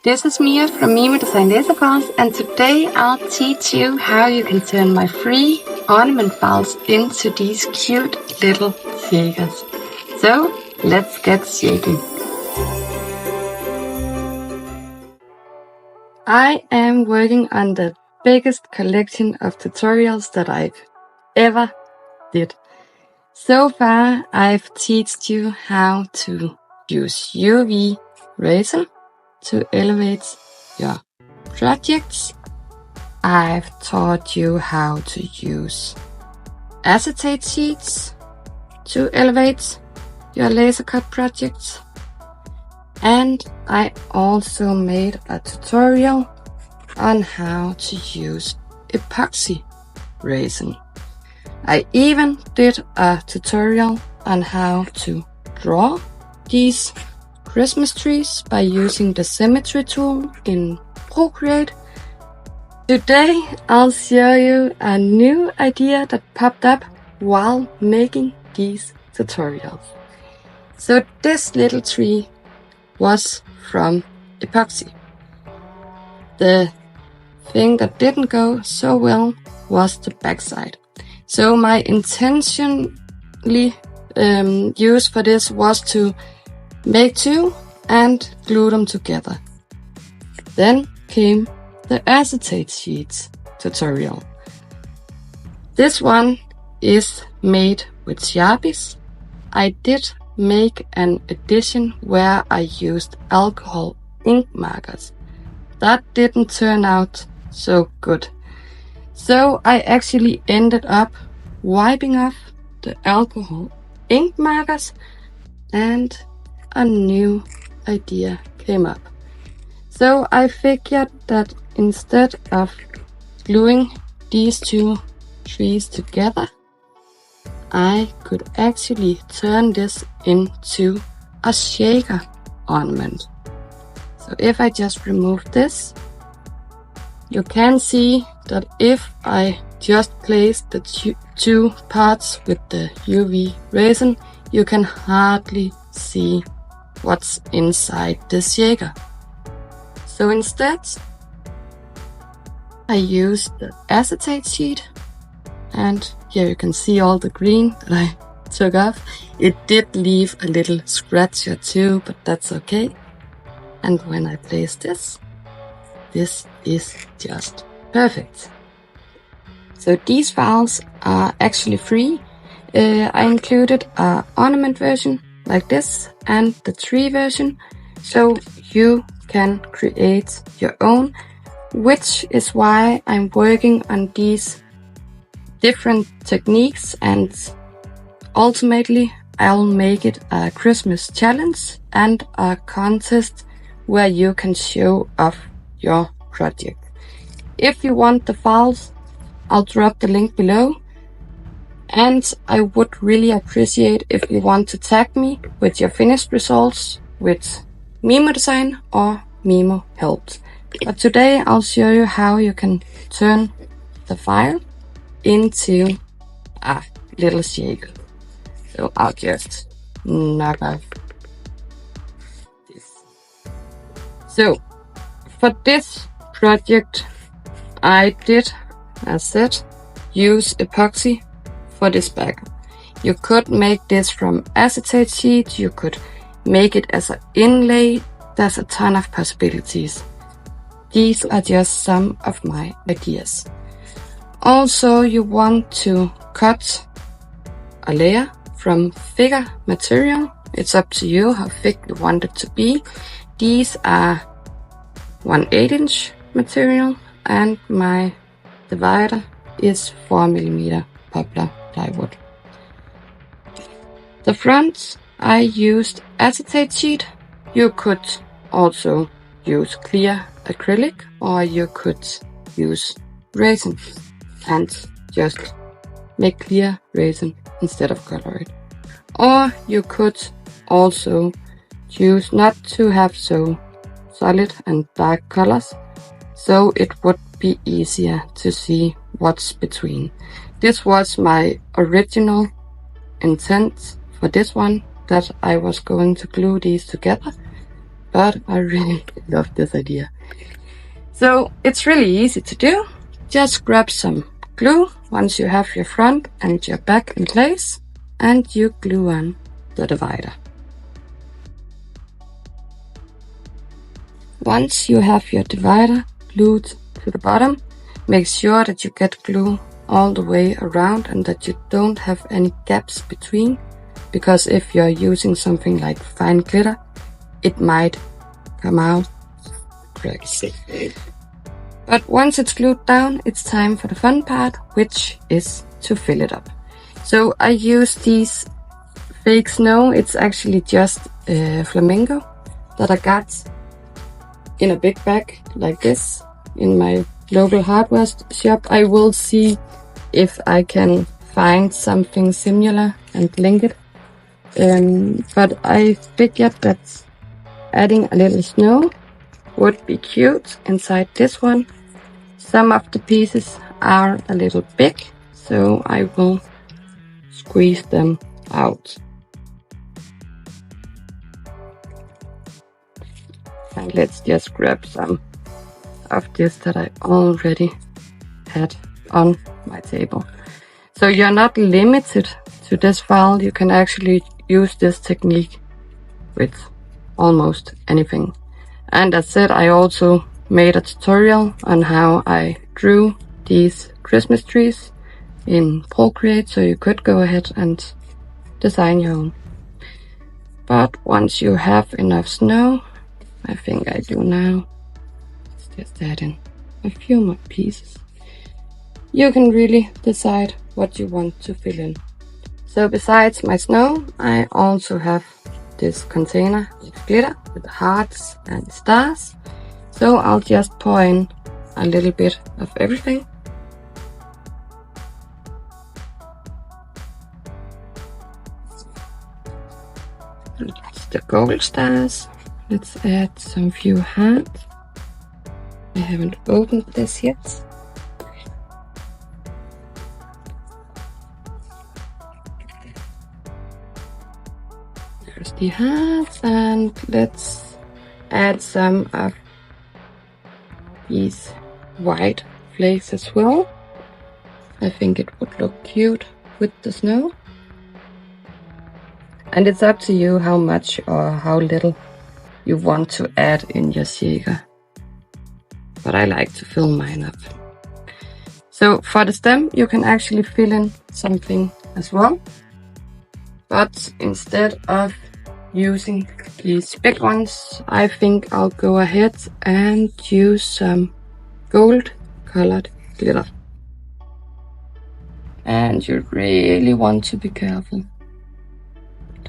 This is Mia from MiMo Design Laser Files, and today I'll teach you how you can turn my free ornament files into these cute little shakers. So let's get shaking. I am working on the biggest collection of tutorials that I've ever did. So far I've taught you how to use UV resin to elevate your projects. I've taught you how to use acetate sheets to elevate your laser cut projects. And I also made a tutorial on how to use epoxy resin. I even did a tutorial on how to draw these Christmas trees by using the symmetry tool in Procreate. Today I'll show you a new idea that popped up while making these tutorials. So this little tree was from epoxy. The thing that didn't go so well was the backside. So my intentionally use for this was to make two and glue them together. Then came the acetate sheets tutorial. This one is made with Sharpies. I did make an edition where I used alcohol ink markers. That didn't turn out so good. So I actually ended up wiping off the alcohol ink markers and a new idea came up. So I figured that instead of gluing these two trees together, I could actually turn this into a shaker ornament. So if I just remove this, you can see that if I just place the two parts with the UV resin, you can hardly see what's inside the shaker. So instead, I used the acetate sheet, and here you can see all the green that I took off. It did leave a little scratch or two, but that's okay. And when I place this is just perfect. So these files are actually free. I included an ornament version like this and the tree version, so you can create your own, which is why I'm working on these different techniques, and ultimately I'll make it a Christmas challenge and a contest where you can show off your project. If you want the files, I'll drop the link below. And I would really appreciate if you want to tag me with your finished results with MiMo Design or MiMo Helped. But today I'll show you how you can turn the file into a little shaker. So I'll just knock off this. So for this project I did, as said, use epoxy for this back. You could make this from acetate sheet, you could make it as an inlay. There's a ton of possibilities. These are just some of my ideas. Also, you want to cut a layer from thicker material. It's up to you how thick you want it to be. These are 1/8 inch material, and my divider is 4mm poplar plywood. The front I used acetate sheet. You could also use clear acrylic, or you could use resin and just make clear resin instead of color it. Or you could also choose not to have so solid and dark colors, so it would be easier to see what's between. This was my original intent for this one, that I was going to glue these together, but I really love this idea. So it's really easy to do. Just grab some glue once you have your front and your back in place, and you glue on the divider. Once you have your divider glued to the bottom, make sure that you get glue all the way around and that you don't have any gaps between, because if you're using something like fine glitter, it might come out cracks. But once it's glued down, it's time for the fun part, which is to fill it up. So I use these fake snow. It's actually just flamingo that I got in a big bag like this in my local hardware shop. I will see if I can find something similar and link it. But I figured that adding a little snow would be cute inside this one. Some of the pieces are a little big, so I will squeeze them out. And let's just grab some of this that I already had on my table. So you're not limited to this file. You can actually use this technique with almost anything. And as said, I also made a tutorial on how I drew these Christmas trees in Procreate, so you could go ahead and design your own. But once you have enough snow, I think I do now, let's just add in a few more pieces. You can really decide what you want to fill in. So besides my snow, I also have this container with glitter with hearts and stars. So I'll just pour in a little bit of everything. That's the gold stars. Let's add some few hearts. I haven't opened this yet. There's the hearts, and let's add some of these white flakes as well. I think it would look cute with the snow. And it's up to you how much or how little you want to add in your shaker. But I like to fill mine up. So for the stem, you can actually fill in something as well. But instead of using these big ones, I think I'll go ahead and use some gold colored glitter. And you really want to be careful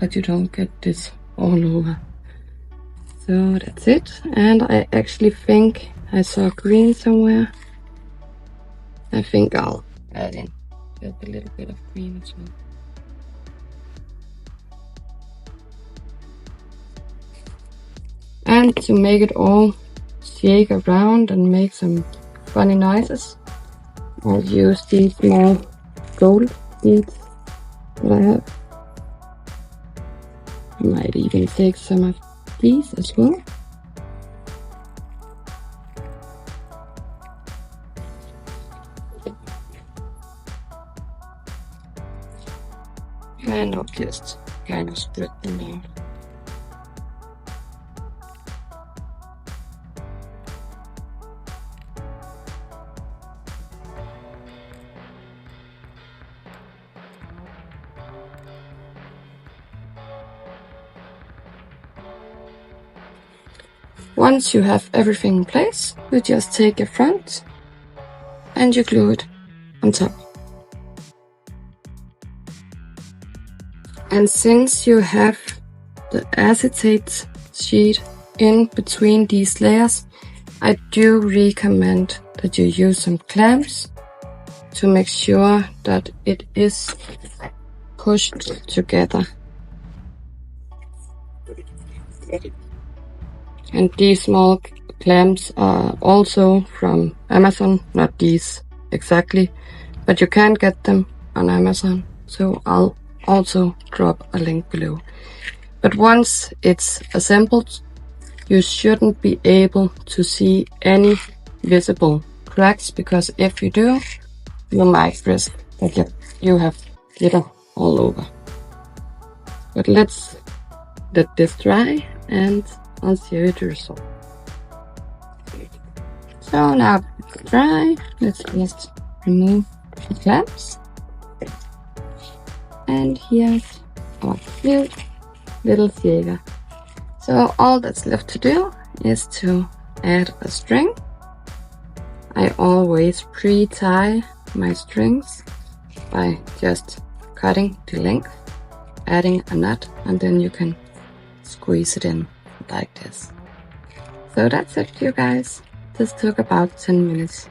that you don't get this all over. So that's it. And I actually think I saw green somewhere. I think I'll add in just a little bit of green as well. And to make it all shake around and make some funny noises, I'll use these small gold beads that I have. I might even take some of these as well. And I'll just kind of spread them out. Once you have everything in place, you just take your front and you glue it on top. And since you have the acetate sheet in between these layers, I do recommend that you use some clamps to make sure that it is pushed together. And these small clamps are also from Amazon, not these exactly, but you can get them on Amazon, so I'll also drop a link below. But once it's assembled, you shouldn't be able to see any visible cracks, because if you do, you might risk that you have glitter all over. But let's let this dry and I'll show you the result. So now it's dry, let's just remove the clamps. And here's our cute little shaker. So all that's left to do is to add a string. I always pre-tie my strings by just cutting the length, adding a knot, and then you can squeeze it in like this. So that's it, you guys. This took about 10 minutes.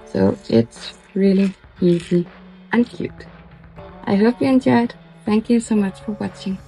So it's really easy and cute. I hope you enjoyed. Thank you so much for watching.